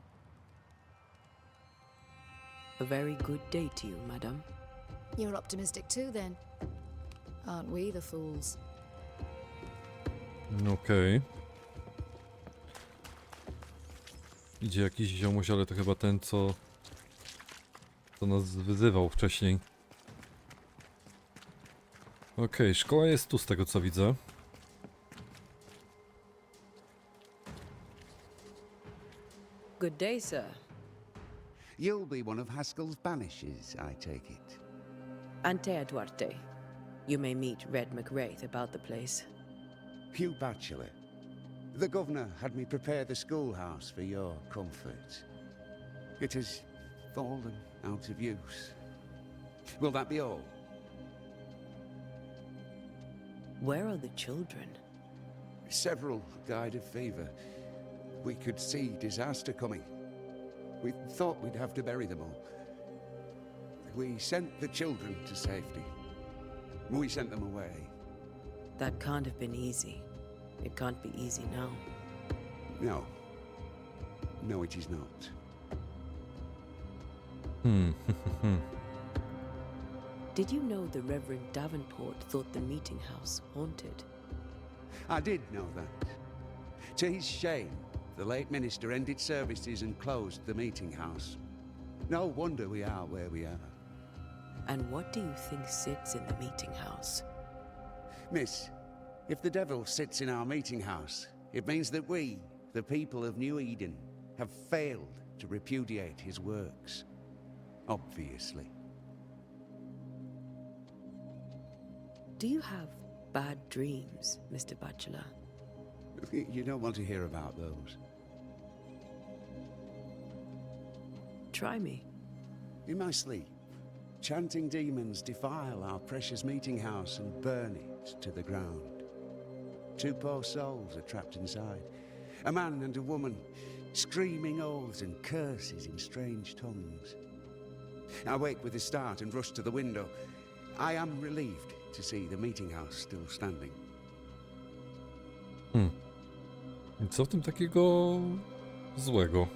A very good day to you, madam. You're optimistic too, then. Aren't we the fools? Okej. Idzie jakiś ziomuś, ale to chyba ten, co nas wyzywał wcześniej. Okej, szkoła jest tu z tego, co widzę. Good day, sir. You'll be one of Haskell's banishers, I take it. Antea Duarte. You may meet Red McWraith about the place. Hugh Bachelor. The governor had me prepare the schoolhouse for your comfort. It has fallen out of use. Will that be all? Where are the children? Several died of fever. We could see disaster coming. We thought we'd have to bury them all. We sent the children to safety. We sent them away. That can't have been easy. It can't be easy now. No. No, it is not. Did you know the Reverend Davenport thought the meeting house haunted? I did know that. To his shame, the late minister ended services and closed the meeting house. No wonder we are where we are. And what do you think sits in the meeting house? Miss, if the devil sits in our meeting house, it means that we, the people of New Eden, have failed to repudiate his works. Obviously. Do you have bad dreams, Mr. Bachelor? You don't want to hear about those. Try me. In my sleep, chanting demons defile our precious meeting house and burn it to the ground. 2 poor souls are trapped inside. A man and a woman, screaming oaths and curses in strange tongues. I wake with a start and rush to the window. I am relieved to see the meeting house still standing. I co w tym takiego złego?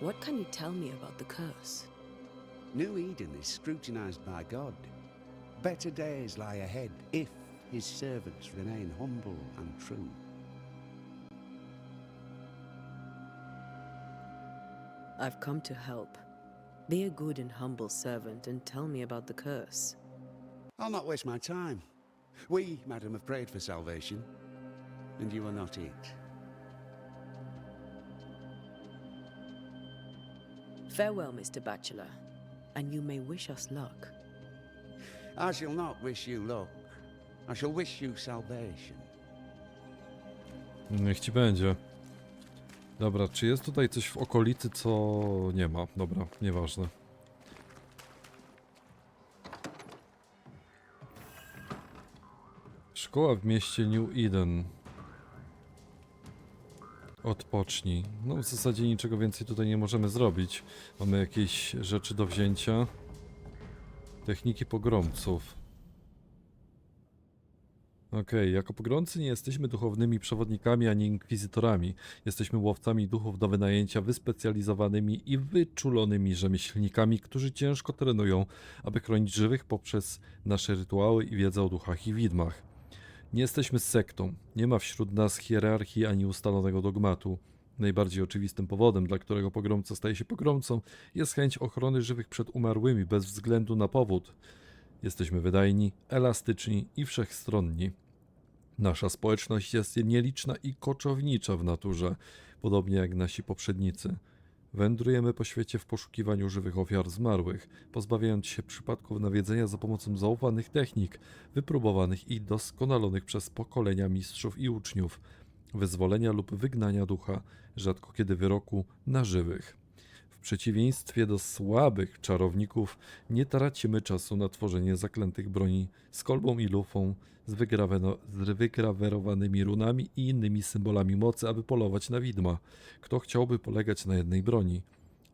What can you tell me about the curse? New Eden is scrutinized by God. Better days lie ahead if his servants remain humble and true. I've come to help. Be a good and humble servant and tell me about the curse. I'll not waste my time. We, madam, have prayed for salvation, and you are not it. Farewell, Mr. Bachelor, and you may wish us luck. I shall not wish you luck. I shall wish you salvation. Niech ci będzie. Dobra, czy jest tutaj coś w okolicy, co nie ma? Dobra, nieważne. Szkoła w mieście New Eden. Odpocznij. No w zasadzie niczego więcej tutaj nie możemy zrobić. Mamy jakieś rzeczy do wzięcia. Techniki pogromców. Okej, jako pogromcy nie jesteśmy duchownymi przewodnikami ani inkwizytorami. Jesteśmy łowcami duchów do wynajęcia, wyspecjalizowanymi i wyczulonymi rzemieślnikami, którzy ciężko trenują, aby chronić żywych poprzez nasze rytuały i wiedzę o duchach i widmach. Nie jesteśmy sektą. Nie ma wśród nas hierarchii ani ustalonego dogmatu. Najbardziej oczywistym powodem, dla którego pogromca staje się pogromcą, jest chęć ochrony żywych przed umarłymi bez względu na powód. Jesteśmy wydajni, elastyczni i wszechstronni. Nasza społeczność jest nieliczna i koczownicza w naturze, podobnie jak nasi poprzednicy. Wędrujemy po świecie w poszukiwaniu żywych ofiar zmarłych, pozbawiając się przypadków nawiedzenia za pomocą zaufanych technik, wypróbowanych i doskonalonych przez pokolenia mistrzów i uczniów, wyzwolenia lub wygnania ducha, rzadko kiedy wyroku, na żywych. W przeciwieństwie do słabych czarowników nie tracimy czasu na tworzenie zaklętych broni z kolbą i lufą, z wygrawerowanymi runami i innymi symbolami mocy, aby polować na widma. Kto chciałby polegać na jednej broni?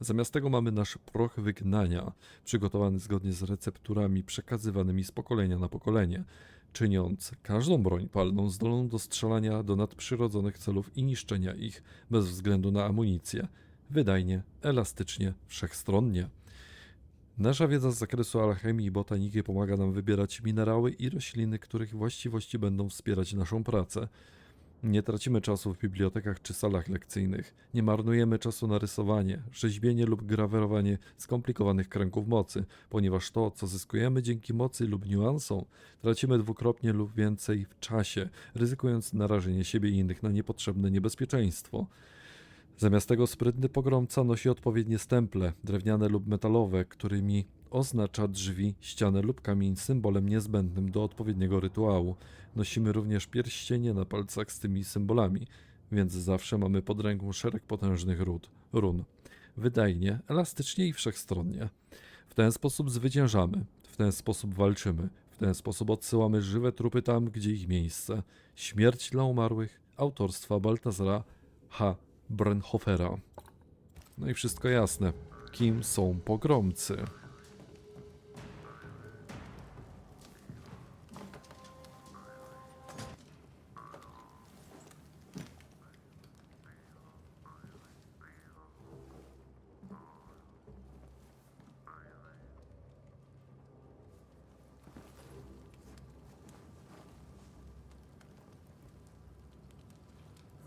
Zamiast tego mamy nasz proch wygnania, przygotowany zgodnie z recepturami przekazywanymi z pokolenia na pokolenie, czyniąc każdą broń palną zdolną do strzelania do nadprzyrodzonych celów i niszczenia ich bez względu na amunicję. Wydajnie, elastycznie, wszechstronnie. Nasza wiedza z zakresu alchemii i botaniki pomaga nam wybierać minerały i rośliny, których właściwości będą wspierać naszą pracę. Nie tracimy czasu w bibliotekach czy salach lekcyjnych. Nie marnujemy czasu na rysowanie, rzeźbienie lub grawerowanie skomplikowanych kręgów mocy, ponieważ to, co zyskujemy dzięki mocy lub niuansom, tracimy dwukrotnie lub więcej w czasie, ryzykując narażenie siebie i innych na niepotrzebne niebezpieczeństwo. Zamiast tego sprytny pogromca nosi odpowiednie stemple, drewniane lub metalowe, którymi oznacza drzwi, ścianę lub kamień symbolem niezbędnym do odpowiedniego rytuału. Nosimy również pierścienie na palcach z tymi symbolami, więc zawsze mamy pod ręką szereg potężnych run. Wydajnie, elastycznie i wszechstronnie. W ten sposób zwyciężamy, w ten sposób walczymy, w ten sposób odsyłamy żywe trupy tam, gdzie ich miejsce. Śmierć dla umarłych, autorstwa Baltazara H. Brenhofera. No i wszystko jasne. Kim są pogromcy?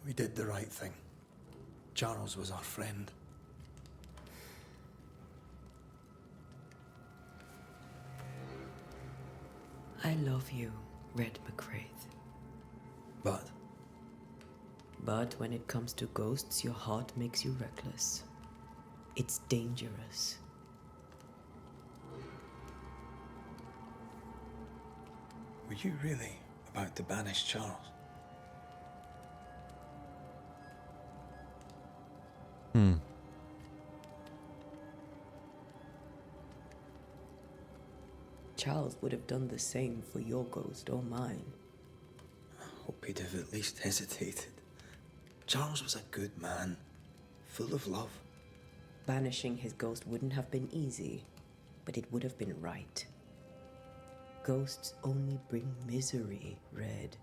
We did the right thing. Charles was our friend. I love you, Red McCraith. But when it comes to ghosts, your heart makes you reckless. It's dangerous. Were you really about to banish Charles? Charles would have done the same for your ghost or mine. I hope he'd have at least hesitated. Charles was a good man, full of love. Banishing his ghost wouldn't have been easy, but it would have been right. Ghosts only bring misery, Red.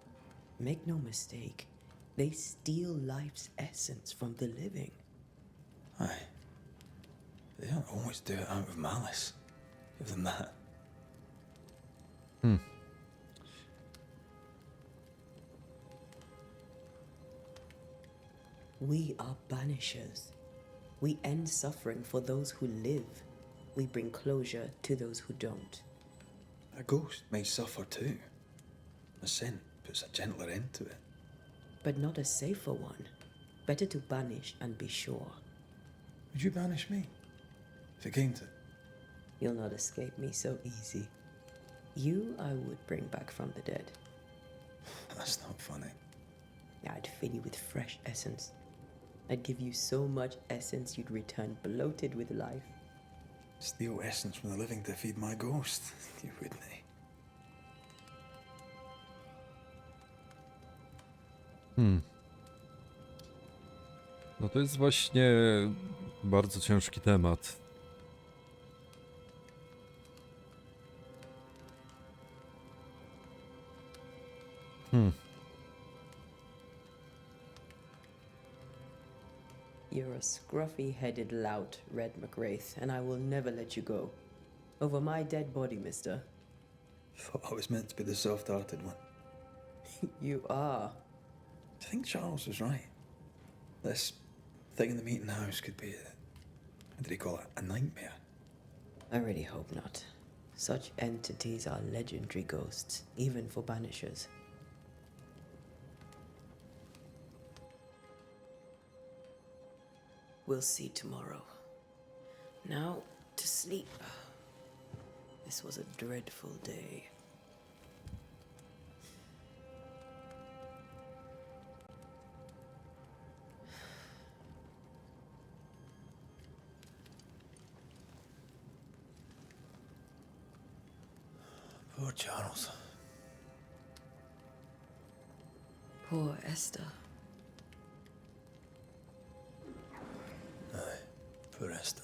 Make no mistake, they steal life's essence from the living. Aye. They don't always do it out of malice. Give them that. We are banishers. We end suffering for those who live. We bring closure to those who don't. A ghost may suffer too. A sin puts a gentler end to it. But not a safer one. Better to banish and be sure. Would you banish me? If it came to it? You'll not escape me so easy. You I would bring back from the dead. That's not funny. I'd fill you with fresh essence. I'd give you so much essence you'd return bloated with life. Steal essence from the living to feed my ghost. You wouldn't. No to jest właśnie bardzo ciężki temat. You're a scruffy-headed lout, Red McWraith, and I will never let you go. Over my dead body, mister. Thought I was meant to be the soft-hearted one. You are. I think Charles was right. This thing in the meeting house could be what did he call it? A nightmare. I really hope not. Such entities are legendary ghosts, even for banishers. We'll see tomorrow. Now, to sleep. This was a dreadful day. Poor Charles. Poor Esther. Aye, poor Esther.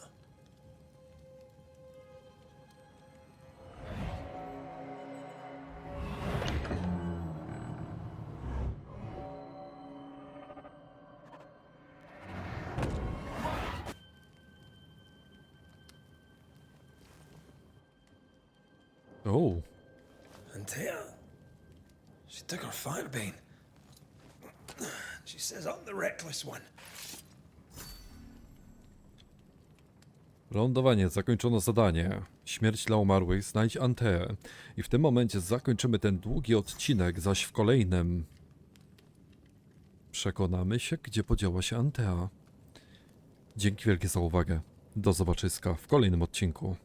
Oh. Antea, she took her firebane. She says I'm the reckless one. Lądowanie, zakończono zadanie. Śmierć dla umarłych, znajdź Anteę. I w tym momencie zakończymy ten długi odcinek, zaś w kolejnym przekonamy się, gdzie podziała się Antea. Dzięki wielkie za uwagę. Do zobaczyska w kolejnym odcinku.